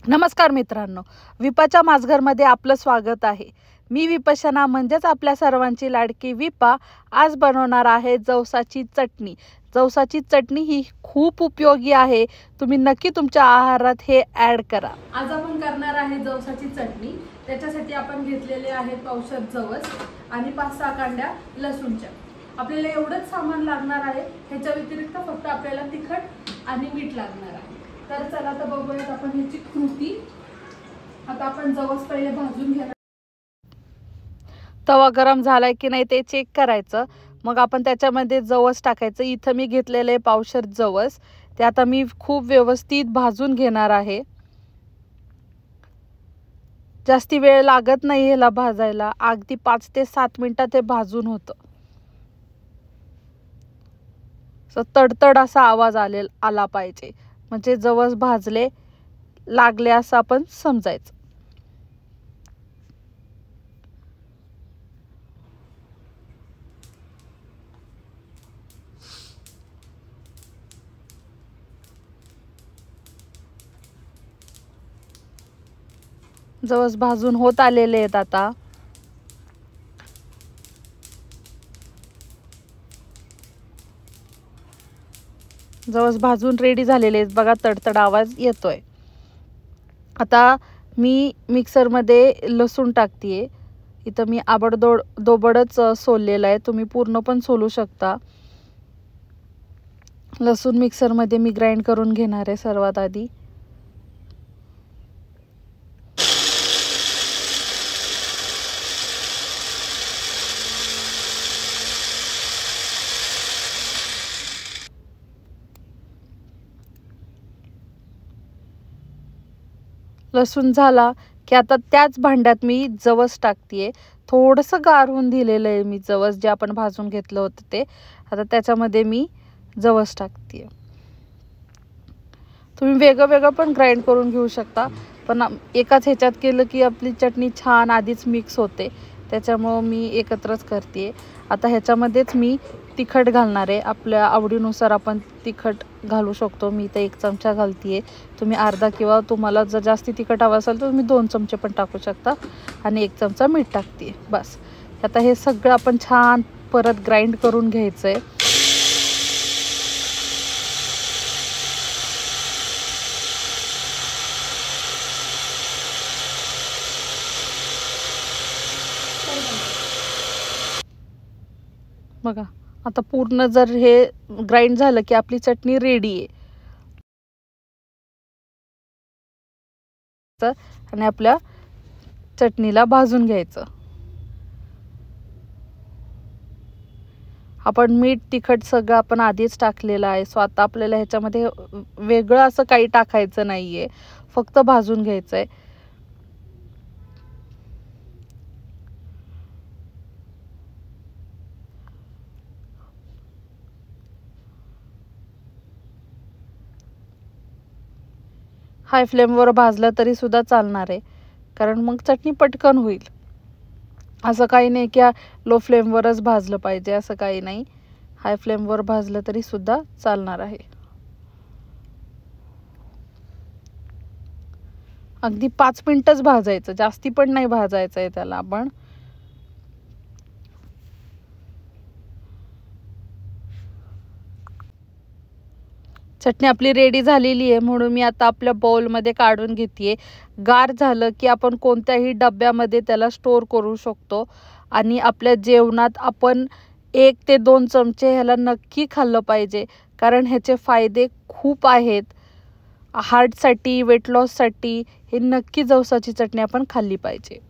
नमस्कार मित्रांनो, विपाच्या माझघरमध्ये आपलं स्वागत आहे। मी विपशना म्हणजेच आपल्या सर्वांची लाडकी विपा आज बनवणार आहे जवसाची चटणी। जवसाची चटणी ही खूप उपयोगी आहे, तुम्ही नक्की तुमच्या आहारात हे ॲड करा। आज आपण करणार आहे जवसाची चटणी। त्याच्यासाठी आपण घेतलेले आहे पावशर जवस आणि 5-6 कांड्या लसूणच्या। आपल्याला एवढंच सामान लागणार आहे, ह्याच्या व्यतिरिक्त फक्त आपल्याला तिखट आणि मीठ लागणार आहे। तर चला तर बघूयात आपण ह्याची कृती। आता आपण जवस पहिले भाजून घ्यायला, तवा गरम झालाय की नाही ते चेक करायचं। मग आपण त्याच्यामध्ये जवस टाकायचं। इथं मी घेतलेले पावशर जवस, ते आता मी खूप व्यवस्थित भाजून घेणार आहे। जास्ती वेळ लागत नाही ह्याला भाजायला, अगदी 5 ते 7 मिनिटात हे भाजून होतं। तडतड असा आवाज आला पाहिजे, म्हणजे जवस भाजले लागले असं आपण समजायचं। जवस भाजून होत आलेले आहेत। आता जवस भाजून रेडी झालेले आहेत बघा, तडतड आवाज येतोय। आता मी मिक्सर मध्ये लसूण टाकतेय। इथं मी दोबडच सोललेला आहे, तुम्ही पूर्ण पण सोलू शकता। लसूण मिक्सर मध्ये मी ग्राइंड करून घेणार आहे सर्वात आधी। लसूण झाला की आता त्याच भांड्यात मी जवस टाकतेय। थोडंसं गार होऊन दिलेलं आहे मी जवस, जे आपण भाजून घेतलं होतं ते। आता त्याच्यामध्ये मी जवस टाकतेय। तुम्ही वेगळं पण ग्राइंड करून घेऊ शकता, पण एकाच ह्याच्यात केलं की आपली चटणी छान आधीच मिक्स होते, त्याच्यामुळे मी एकत्रच करते। आता ह्याच्यामध्येच मी तिखट घालणार आहे। आपल्या आवडीनुसार आपण तिखट घालू शकतो। मी इथे 1 चमचा घालतेय, तुम्ही अर्धा, किंवा तुम्हाला जर जास्ती तिखट हवं असेल तर तुम्ही 2 चमचे पण टाकू शकता। आणि 1 चमचा मीठ टाकते बस। आता हे सगळं आपण छान परत ग्राइंड करून घ्यायचंय। बघा, आता पूर्ण जर हे ग्राइंड झालं की आपली चटणी रेडी आहे। आणि आपल्या चटणीला भाजून घ्यायचं। आपण मीठ तिखट सगळं आपण आधीच टाकलेलं आहे, सो आता आपल्याला ह्याच्यामध्ये वेगळं असं काही टाकायचं नाहीये, फक्त भाजून घ्यायचंय। हाय फ्लेमवर भाजलं तरी सुद्धा चालणार आहे, कारण मग चटणी पटकन होईल। असं काही नाही की लो फ्लेमवरच भाजलं पाहिजे, असं काही नाही। हाय फ्लेमवर भाजलं तरी सुद्धा चालणार आहे। अगदी 5 मिनिटच भाजायचं, जास्ती पण नाही भाजायचं आहे त्याला आपण। चटणी आपली रेडी झालेली आहे, म्हणून मी आता आपल्या बाउलमध्ये काढून घेतेय। गार झालं की आपण कोणत्याही डब्यामध्ये त्याला स्टोर करू शकतो। आणि आपल्या जेवणात आपण 1 ते 2 चमचे ह्याला नक्की खाल्लं पाहिजे, कारण ह्याचे फायदे खूप आहेत। हार्टसाठी, वेट लॉससाठी हे नक्की जवसाची चटणी आपण खाल्ली पाहिजे।